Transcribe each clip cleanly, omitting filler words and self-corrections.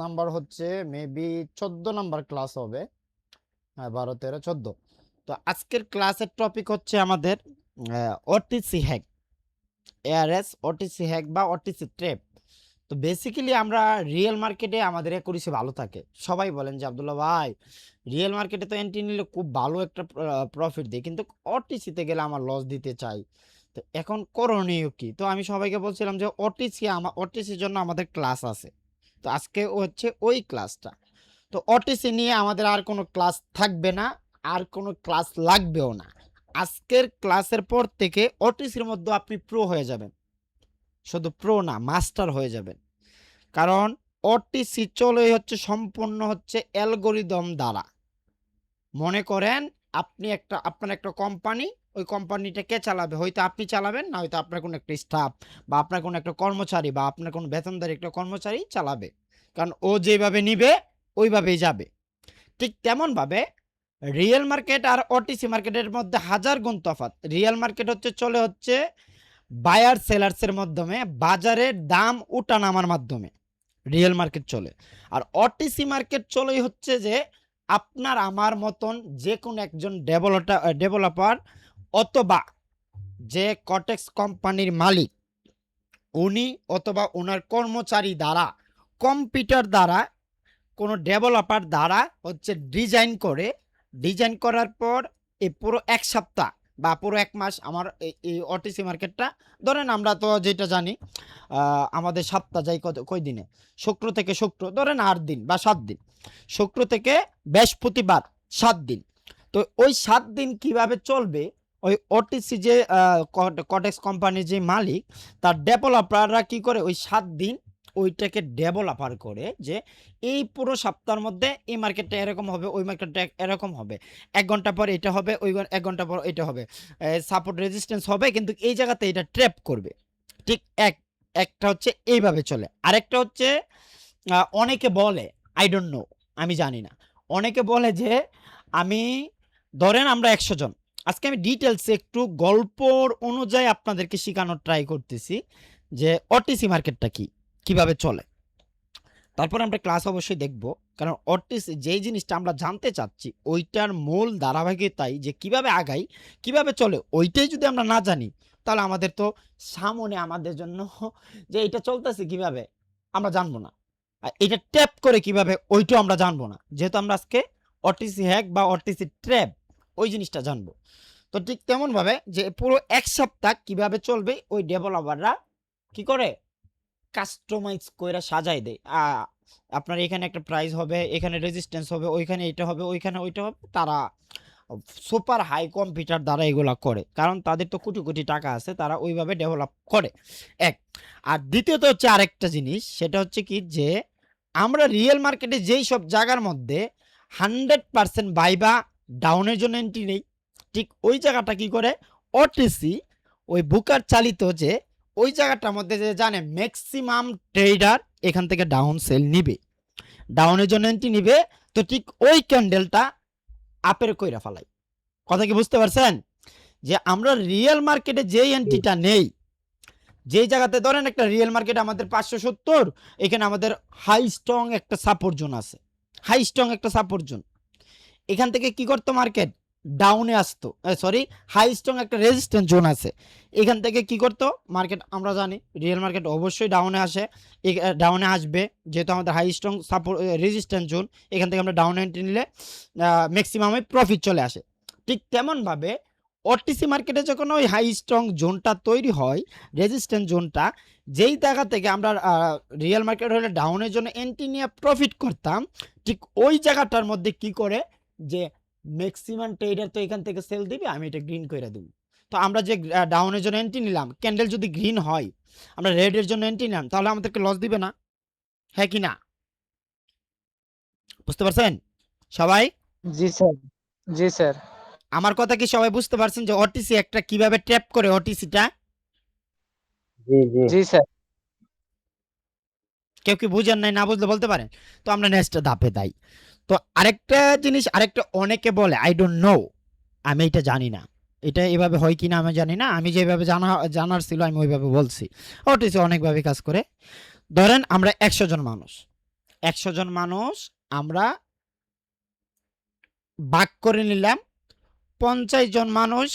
Number হচ্ছে maybe 14 number class হবে। হ্যাঁ, 12, 13, 14। তো আজকের ক্লাসের টপিক হচ্ছে আমাদের OTC hack, ARS OTC hack বা ওটিসি ট্র্যাপ। তো বেসিক্যালি আমরা রিয়েল মার্কেটে আমাদের অ্যাকুরেসি ভালো থাকে। সবাই বলেন যে আব্দুল্লাহ ভাই, রিয়েল মার্কেটে তো এন্ট্রি নিলে খুব ভালো একটা প্রফিট দেয়, কিন্তু ওটিসিতে গেলে আমার লস দিতে চাই। তো এখন করণীয় কি? তো আমি সবাইকে বলছিলাম যে ওটিসির জন্য আমাদের ক্লাস আছে। তো আজকে হচ্ছে ওই ক্লাসটা। তো ওটিসি নিয়ে আমাদের আর কোনো ক্লাস থাকবে না, আর কোনো ক্লাস লাগবেও না। আজকের ক্লাসের পর থেকে ওটিসির মধ্যে আপনি প্রো হয়ে যাবেন। শুধু প্রো না, মাস্টার হয়ে যাবেন। কারণ ওটিসি চলে হচ্ছে সম্পূর্ণ হচ্ছে অ্যালগোরিদম দ্বারা। মনে করেন আপনার একটা কোম্পানি, ওই কোম্পানিটা কে চালাবে? হয়তো আপনি চালাবেন, না হয়তো আপনার কোনো একটা স্টাফ বা আপনার কোনো একটা কর্মচারী বা আপনার কোনো বেতনদারি একটা কর্মচারী চালাবে। কারণ ও যেভাবে নিবে ওইভাবেই যাবে। ঠিক তেমনভাবে রিয়েল মার্কেট আর ওটিসি মার্কেটের মধ্যে হাজার গুণ তফাৎ। রিয়েল মার্কেট চলে হচ্ছে বায়ার সেলার্সের মাধ্যমে, বাজারের দাম উঠানামার মাধ্যমে রিয়েল মার্কেট চলে। আর ওটিসি মার্কেট চলেই হচ্ছে যে আপনার আমার মতন যে কোনো একজন ডেভেলপার অথবা যে কটেক্স কোম্পানির মালিক, উনি অথবা ওনার কর্মচারী দ্বারা, কম্পিউটার দ্বারা, কোনো ডেভেলপার দ্বারা হচ্ছে ডিজাইন করার পর এই পুরো এক সপ্তাহ বা পুরো এক মাস আমার এই ওটিসি মার্কেটটা, ধরেন আমরা তো যেটা জানি আমাদের সপ্তাহ যাই কয় দিনে, শুক্র থেকে শুক্র, ধরেন 8 দিন বা 7 দিন, শুক্র থেকে বৃহস্পতিবার 7 দিন। তো ওই 7 দিন কিভাবে চলবে, ওই ওটিসি যে কটেক্স কোম্পানির যে মালিক, তার ডেভেলপাররা কি করে ওই 7 দিন ওইটাকে ডেভেলপার করে যে এই পুরো সপ্তাহের মধ্যে এই মার্কেটটা এরকম হবে, ওই মার্কেটটা এরকম হবে, 1 ঘন্টা পর এটা হবে, ওই 1 ঘন্টা পর এটা হবে, সাপোর্ট রেজিস্ট্যান্স হবে, কিন্তু এই জায়গাতে এটা ট্র্যাপ করবে। ঠিক একটা হচ্ছে এইভাবে চলে। আরেকটা হচ্ছে অনেকে বলে, আই ডোন্ট নো, আমি জানি না, অনেকে বলে যে আমি, ধরেন আমরা 100 জন, আজকে আমি ডিটেলসে একটু গল্পর অনুযায়ী আপনাদেরকে শেখানোর ট্রাই করতেছি যে ওটিসি মার্কেটটা কি, কিভাবে চলে। তারপর আমরা ক্লাস অবশ্যই দেখব, কারণ ওটিসি যেই জিনিসটা আমরা জানতে চাচ্ছি ওইটার মূল ধারাবাহিকতাই যে কিভাবে আগাই, কিভাবে চলে, ওইটাই যদি আমরা না জানি, তাহলে আমাদের তো সামনে আমাদের জন্য যে এটা চলতেছে কিভাবে আমরা জানবো না, আর এটা ট্যাপ করে কিভাবে ওইটাও আমরা জানবো না, যেহেতু আমরা আজকে ওটিসি হ্যাক বা ওটিসি ট্র্যাপ ওই জিনিসটা জানবো। তো ঠিক তেমন ভাবে যে পুরো এক সপ্তাহ কিভাবে চলবে ওই ডেভেলপাররা কি করে কাস্টমাইজ কইরা সাজাই দেয়। আপনার এখানে একটা প্রাইস হবে, এখানে রেজিস্ট্যান্স হবে, ওইখানে এটা হবে, ওইখানে ওইটা হবে। তারা সুপার হাই কম্পিউটার দ্বারা এগুলা করে, কারণ তাদের তো কোটি কোটি টাকা আছে, তারা ওইভাবে ডেভেলপ করে। এক, আর দ্বিতীয়ত হচ্ছে আরেকটা জিনিস, সেটা হচ্ছে কি যে আমরা রিয়েল মার্কেটে যেই সব জায়গার মধ্যে 100% বাই বা ডাউনের জন্য এন্ট্রি নেই, ঠিক ওই জায়গাটা কি করে ওটিসি ওই বুকার চালিত যে ওই জায়গাটার মধ্যে যে জানে ম্যাক্সিমাম ট্রেডার এখান থেকে ডাউন সেল নিবে, ডাউনের জন্য এন্ট্রি নিবে, তো ঠিক ওই ক্যান্ডেলটা আপের কইরা ফেলাই। কথা কি বুঝতে পারছেন? যে আমরা রিয়েল মার্কেটে যেই এন্ট্রিটা নেই, যেই জায়গাতে ধরেন একটা রিয়েল মার্কেট আমাদের 570, এখানে আমাদের হাই স্ট্রং একটা সাপোর্ট জোন আছে, হাই স্ট্রং একটা সাপোর্ট জোন, এখান থেকে কি করতো মার্কেট ডাউনে আসতো, সরি, হাই স্ট্রং একটা রেজিস্ট্যান্স জোন আছে, এখান থেকে কি করতো মার্কেট, আমরা জানি রিয়েল মার্কেট অবশ্যই ডাউনে আসে, ডাউনে আসবে, যেহেতু আমাদের high strong support resistance zone, এখান থেকে আমরা ডাউনে এন্ট্রি নিলে ম্যাক্সিমামে প্রফিট চলে আসে। ঠিক তেমনভাবে ওটিসি মার্কেটে যখন ওই হাই স্ট্রং জোনটা তৈরি হয়, রেজিস্ট্যান্স জোনটা, যেই জায়গা থেকে আমরা রিয়েল মার্কেট হলে ডাউনের জন্য এন্ট্রি নিয়ে প্রফিট করতাম, ঠিক ওই জায়গাটার মধ্যে কি করে যে ম্যাক্সিমাম ট্রেডার তো এখান থেকে সেল দিবে, আমি এটা গ্রিন করে দেব। তো আমরা যে ডাউনের জন্য এন্ট্রি নিলাম, ক্যান্ডেল যদি গ্রিন হয়, আমরা রেডের জন্য এন্ট্রি নিলাম, তাহলে আমাদেরকে লস দিবে না? হ্যাঁ কি না? বুঝতে পারছেন সবাই? জি স্যার। জি স্যার। আমার কথা কি সবাই বুঝতে পারছেন যে ওটিসি একটা কিভাবে ট্র্যাপ করে ওটিসিটা? জি জি জি স্যার। কেউ কি বুঝেন নাই? না বুঝলে বলতে পারেন। তো আমরা নেক্সট ধাপে যাই। তো আরেকটা জিনিস, আরেকটা অনেকে বলে, আই ডোন্ট নো, আমি এটা জানি না, এটা এভাবে হয় কিনা আমি জানি না, আমি যেভাবে জানার ছিল আমি ওইভাবে বলছি। ওটিসি অনেকভাবে কাজ করে। ধরেন আমরা 100 জন মানুষ, 100 জন মানুষ আমরা ভাগ করে নিলাম। 50 জন মানুষ,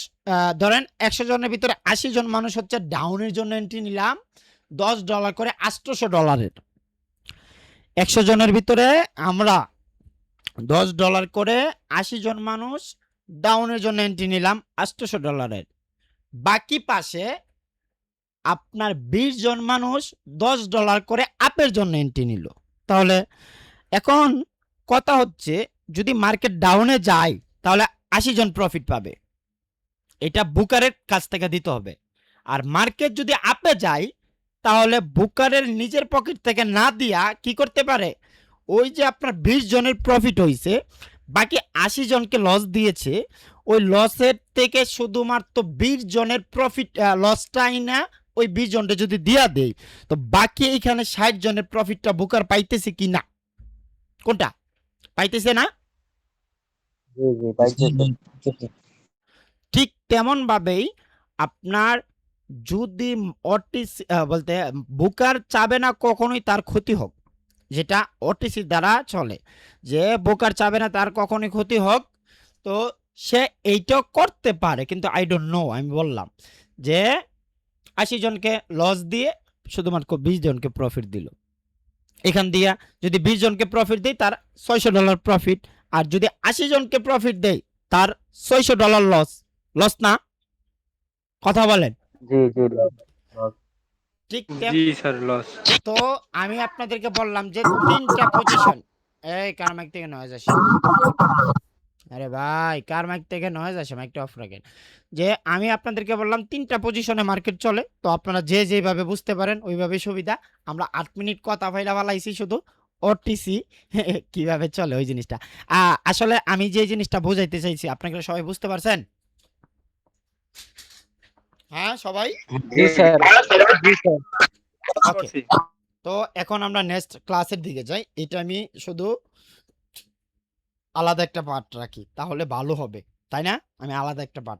ধরেন 100 জনের ভিতরে 80 জন মানুষ হচ্ছে ডাউনের জন্য এন্ট্রি নিলাম, $10 করে, $800 100 জনের ভিতরে আমরা $10 করে 80 জন মানুষ ডাউনের জন্য এন্ট্রি নিলাম $800। বাকি পাশে আপনার 20 জন মানুষ $10 করে আপের জন্য এন্ট্রি নিল। তাহলে এখন কথা হচ্ছে, যদি মার্কেট ডাউনে যায় তাহলে 80 জন প্রফিট পাবে, এটা বুকারের কাছ থেকে দিতে হবে। আর মার্কেট যদি আপে যায় তাহলে বুকারের নিজের পকেট থেকে না দিয়া কি করতে পারে, ওই যে আপনার 20 জনের প্রফিট হয়েছে, বাকি 80 জনকে লস দিয়েছে, ওই লসের থেকে শুধুমাত্র 20 জনের প্রফিট লসটাই না, ওই 20 জনটা যদি দিয়া দেয় তো বাকি এইখানে 60 জনের প্রফিটটা বুকার পাইতেছে কি না? কোনটা পাইতেছে না? জি জি পাইতেছে। ঠিক তেমন ভাবেই আপনার যদি ওটিসি বলতে বুকার চাবে না কখনোই তার ক্ষতি হোক, যেটা ওটিসি দ্বারা চলে, যে বুকার চাবে না তার কখনোই ক্ষতি হোক, তো সে এইটাও করতে পারে, কিন্তু আই ডোন্ট নো। আমি বললাম যে 80 জনকে লস দিয়ে শুধুমাত্র 20 জনকে প্রফিট দিল, এখান দিয়ে যদি 20 জনকে প্রফিট দেয় তার $600 প্রফিট, আর যদি 80 জনকে প্রফিট দেয় তার $600 লস। লস না? কথা বলেন। জি জি ঠিক জি স্যার লস। তো আমি আপনাদেরকে বললাম যে 3টা পজিশন। এই কার মাইক থেকে নয়েজ আসে? আরে ভাই, কার মাইক থেকে নয়েজ আসে? মাইকটা অফ রাখেন। যে আমি আপনাদেরকে বললাম 3টা পজিশনে মার্কেট চলে, তো আপনারা যে যেভাবে বুঝতে পারেন ওইভাবে সুবিধা। আমরা 8 মিনিট কথা ফাইলা ফালাইছি শুধু ওটিসি কিভাবে চলে ওই জিনিসটা। আসলে আমি যে জিনিসটা বোঝাইতে চাইছি আপনাকে সবাই বুঝতে পারছেন? হ্যাঁ সবাই? জি স্যার জি স্যার ওকে, তো এখন আমরা নেক্সট ক্লাসের দিকে যাই। এটা আমি শুধু আলাদা একটা পার্ট রাখি তাহলে ভালো হবে, তাই না? আমি আলাদা একটা পার্ট